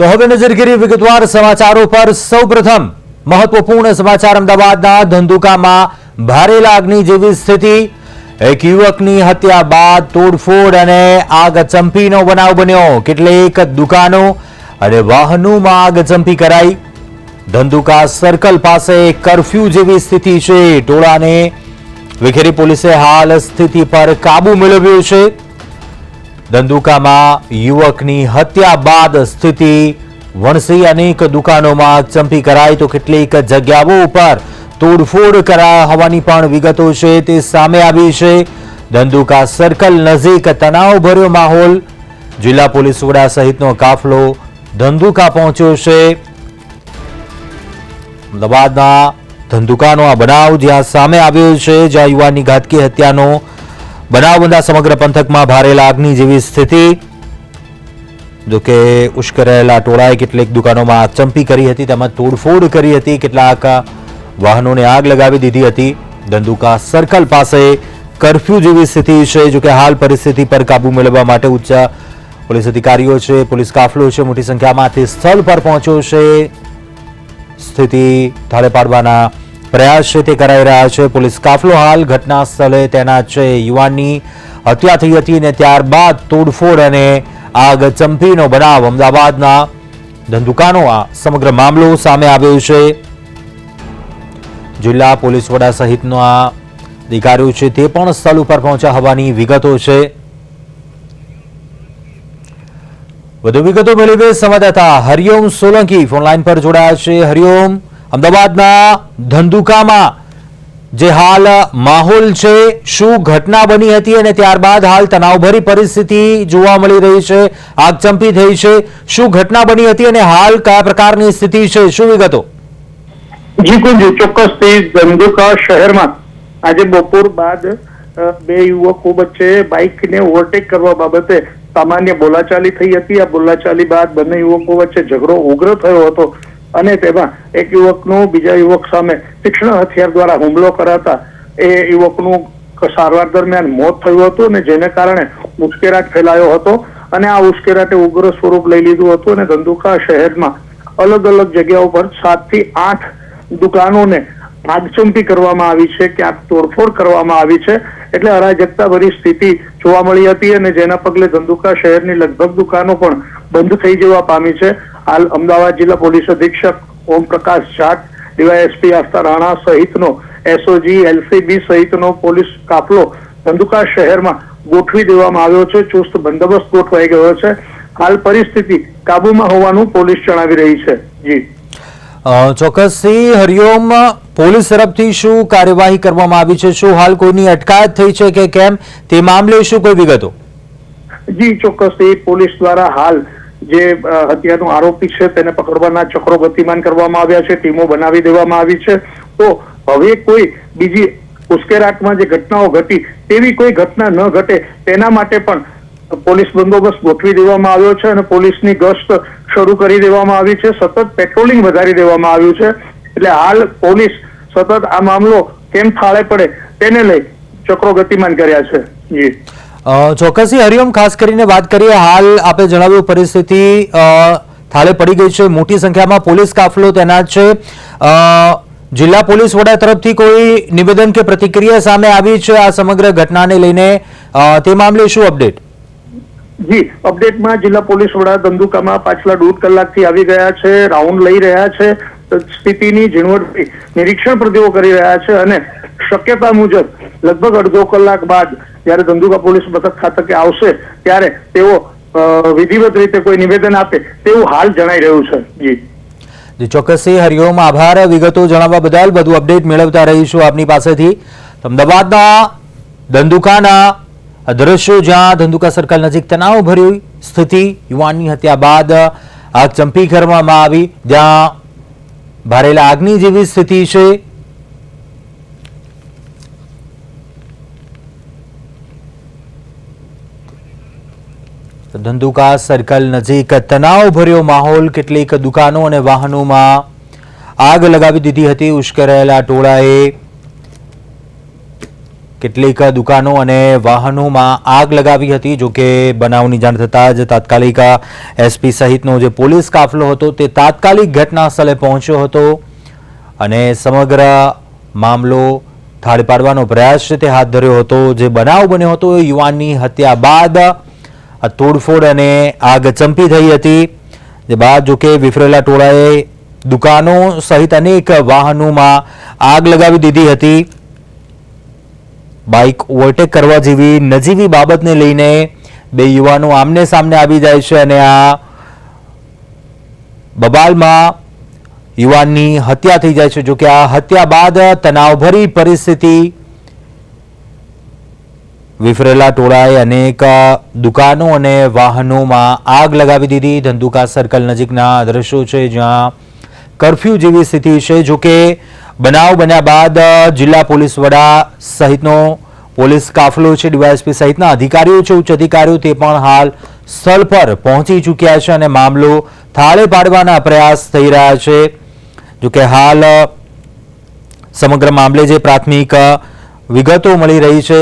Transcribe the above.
તો હવે નજર કરીએ વિગતવાર સમાચારો પર। સૌપ્રથમ મહત્વપૂર્ણ સમાચાર। અમદાવાદના ધંધુકામાં ભારે આગની જેવી સ્થિતિ। એક યુવકની હત્યા બાદ તોડફોડ અને આગચંપીનો બનાવ બન્યો। કેટલીક દુકાનો અને વાહનોમાં આગચંપી કરાઈ। ધંધુકા સર્કલ પાસે કર્ફ્યુ જેવી સ્થિતિ છે। ટોળાને વિખેરી પોલીસે હાલ સ્થિતિ પર કાબુ મેળવ્યો છે। ધંધુકામાં યુવકની હત્યા બાદ સ્થિતિ વણસી। અનેક દુકાનોમાં આગચંપી કરાઈ તો કેટલીક જગ્યાઓ ઉપર તોડફોડ કરાયા હોવાની પણ વિગતો છે તે સામે આવી છે। ધંધુકા સર્કલ નજીક તણાવભર્યો માહોલ। જિલ્લા પોલીસ વડા સહિતનો કાફલો ધંધુકા પહોંચ્યો છે। અમદાવાદના ધંધુકાનો આ બનાવ જ્યાં સામે આવ્યો છે, જ્યાં યુવાનની ઘાતકી હત્યાનો બનાવ બનતા સમગ્ર પંથકમાં ભારે આગની જેવી સ્થિતિ। જોકે ઉશ્કેરાયેલા ટોળાએ કેટલીક દુકાનોમાં આગચંપી કરી હતી, તેમજ તોડફોડ કરી હતી। કેટલાક વાહનોને આગ લગાવી દીધી હતી। ધંધુકા સર્કલ પાસે કર્ફ્યુ જેવી સ્થિતિ છે। જોકે હાલ પરિસ્થિતિ પર કાબુ મેળવવા માટે ઉચ્ચ પોલીસ અધિકારીઓ છે, પોલીસ કાફલો છે, મોટી સંખ્યામાં સ્થળ પર પહોંચ્યો છે। સ્થિતિ થાળે પાડવાના પ્રયાસ છે તે કરાઈ રહ્યા છે। પોલીસ કાફલો હાલ ઘટના સ્થળે તૈનાત છે। યુવાનની હત્યા થઈ હતી અને ત્યારબાદ તોડફોડ અને આગચંપીનો બનાવ અમદાવાદના ધંધુકાનો આ સમગ્ર મામલો સામે આવ્યો છે। જિલ્લા પોલીસ વડા સહિતના અધિકારીઓ છે તે પણ સ્થળ ઉપર પહોંચ્યા હોવાની વિગતો છે। વધુ વિગતો મેળવીએ સંવાદદાતા હરિઓમ સોલંકી ફોનલાઈન પર જોડાયા છે। હરિઓમ, અમદાવાદના ધંધુકામાં જે હાલ માહોલ છે, શું ઘટના બની હતી અને ત્યારબાદ હાલ તણાવભરી પરિસ્થિતિ જોવા મળી રહી છે, આગચંપી થઈ છે, શું ઘટના બની હતી અને હાલ કયા પ્રકારની સ્થિતિ છે, શું વિગતો? જી કુંજ, ચોક્કસથી ધંધુકા શહેરમાં આજે બપોર બાદ બે યુવકો વચ્ચે બાઇકને ઓવરટેક કરવા બાબતે સામાન્ય બોલાચાલી થઈ હતી। આ બોલાચાલી બાદ બંને યુવકો વચ્ચે ઝઘડો ઉગ્ર થયો હતો અને તેમાં એક યુવકનું બીજા યુવક સામે તીક્ષ્ણ હથિયાર દ્વારા હુમલો કરાતા એ યુવકનું સારવાર દરમિયાન મોત થયું હતું અને જેને કારણે ઉશ્કેરાટ ફેલાયો હતો અને આ ઉશ્કેરાટે ઉગ્ર સ્વરૂપ લઈ લીધું હતું અને ધંધુકા શહેરમાં અલગ અલગ જગ્યાઓ પર 7 થી 8 દુકાનોને આગચંપી કરવામાં આવી છે, ક્યાંક તોડફોડ કરવામાં આવી છે। એટલે અરાજકતા ભરી સ્થિતિ જોવા મળી હતી અને જેના પગલે ધંધુકા શહેરની લગભગ દુકાનો પણ બંધ થઈ જવા પામી છે। હાલ અમદાવાદ જિલ્લા પોલીસ અધિક્ષક ઓમ પ્રકાશ જાટ, ડીવાયએસપી આસ્થા રાણા સહિતનો એસઓજી, એલસીબી સહિતનો પોલીસ કાફલો ધંધુકા શહેરમાં ગોઠવી દેવામાં આવ્યો છે। ચુસ્ત બંદોબસ્ત ગોઠવાઈ ગયો છે। હાલ પરિસ્થિતિ કાબુમાં હોવાનું પોલીસ જણાવી રહી છે। જી ચોક્કસથી હરિઓમ, પોલીસ તરફથી શું કાર્યવાહી કરવામાં આવી છે? શું હાલ કોઈની અટકાયત થઈ છે કે કેમ, તે મામલે શું કોઈ વિગતો? જી ચોક્કસથી પોલીસ દ્વારા હાલ જે હત્યાનો આરોપી છે તેને પકડવાના ચક્રો ગતિમાન કરવામાં આવ્યા છે, ટીમો બનાવી દેવામાં આવી છે। તો હવે કોઈ બીજી ઉશ્કેરાટમાં જે ઘટનાઓ ઘટી તેવી કોઈ ઘટના ન ઘટે તેના માટે પણ પોલીસ બંદોબસ્ત ગોઠવી દેવામાં આવ્યો છે અને પોલીસની ગશ્ત શરૂ કરી દેવામાં આવી છે। સતત પેટ્રોલિંગ વધારી દેવામાં આવ્યું છે। એટલે હાલ પોલીસ સતત આ મામલો કેમ થાળે પડે તેને લઈ ચક્રો ગતિમાન કર્યા છે। જી ચોક્કસથી હરિઓમ, ખાસ કરીને વાત કરીએ, હાલ આપે જણાવ્યું પરિસ્થિતિ થાળે પડી ગઈ છે, મોટી સંખ્યામાં પોલીસ કાફલો તૈનાત છે। જિલ્લા પોલીસ વડા તરફથી કોઈ નિવેદન કે પ્રતિક્રિયા સામે આવી છે આ સમગ્ર ઘટનાને લઈને, તે મામલે શું અપડેટ? જી અપડેટમાં જિલ્લા પોલીસ વડા ધંધુકામાં પાછલા 1.5 કલાકથી આવી ગયા છે, રાઉન્ડ લઈ રહ્યા છે, સ્થિતિની ઝીણવટથી નિરીક્ષણ પર તેઓ કરી રહ્યા છે અને શક્યતા મુજબ લગભગ અડધો કલાક બાદ જ્યારે ધંધુકા પોલીસ મથક ખાતે આવશે ત્યારે તેઓ વિધિવત રીતે કોઈ નિવેદન આપે તેવું હાલ જણાઈ રહ્યું છે। જી ચોક્કસથી હરિઓમ, આભાર વિગતો જણાવવા બદલ। બધું અપડેટ મેળવતા રહીશું આપની પાસેથી। અમદાવાદના ધંધુકાના દ્રશ્યો, જ્યાં ધંધુકા સર્કલ નજીક તણાવભરી સ્થિતિ, યુવાનની હત્યા બાદ આગચંપી કરવામાં આવી, જ્યાં ભારે આગની જેવી સ્થિતિ છે। ધંધુકા સર્કલ નજીક તણાવભર્યો માહોલ। કેટલીક દુકાનો અને વાહનોમાં આગ લગાવી દીધી હતી। ઉશ્કેરાયેલા ટોળાએ કેટલીક દુકાનો અને વાહનોમાં આગ લગાવી હતી. જો કે બનાવની જાણ થતાં જ તાત્કાલિક એસપી સહિતનો જે પોલીસ કાફલો હતો તે તાત્કાલિક ઘટના સ્થળે પહોંચ્યો હતો અને સમગ્ર મામલો થાળે પાડવાનો પ્રયાસ છે તે હાથ ધર્યો હતો. જે બનાવ બન્યો હતો એ યુવાનની હત્યા બાદ તોડફોડ અને આગ ચંપી થઈ હતી. જે બાદ જો કે વિફરેલા ટોળાએ દુકાનો સહિત અનેક વાહનોમાં આગ લગાવી દીધી હતી. બાઇક ઓવરટેક કરવા જેવી નજીવી બાબતને લઈને બે યુવાનો આમને સામને આવી જાય છે અને આ બબાલમાં યુવાનની હત્યા થઈ જાય છે. જો કે આ હત્યા બાદ તણાવભરી પરિસ્થિતિ, વિફરેલા ટોળાએ અનેક દુકાનો અને વાહનોમાં આગ લગાવી દીધી. ધંધુકા સર્કલ નજીકના દ્રશ્યો છે જ્યાં કર્ફ્યુ જેવી સ્થિતિ છે. જો કે બનાવ બન્યા બાદ જિલ્લા પોલીસ વડા સહિતનો પોલીસ કાફલો છે, ડીવાયએસપી સહિતના અધિકારીઓ છે, ઉચ્ચ અધિકારીઓ તે પણ હાલ સ્થળ પર પહોંચી ચૂક્યા છે અને મામલો થાળે પાડવાના પ્રયાસ થઈ રહ્યા છે. જો કે હાલ સમગ્ર મામલે જે પ્રાથમિક વિગતો મળી રહી છે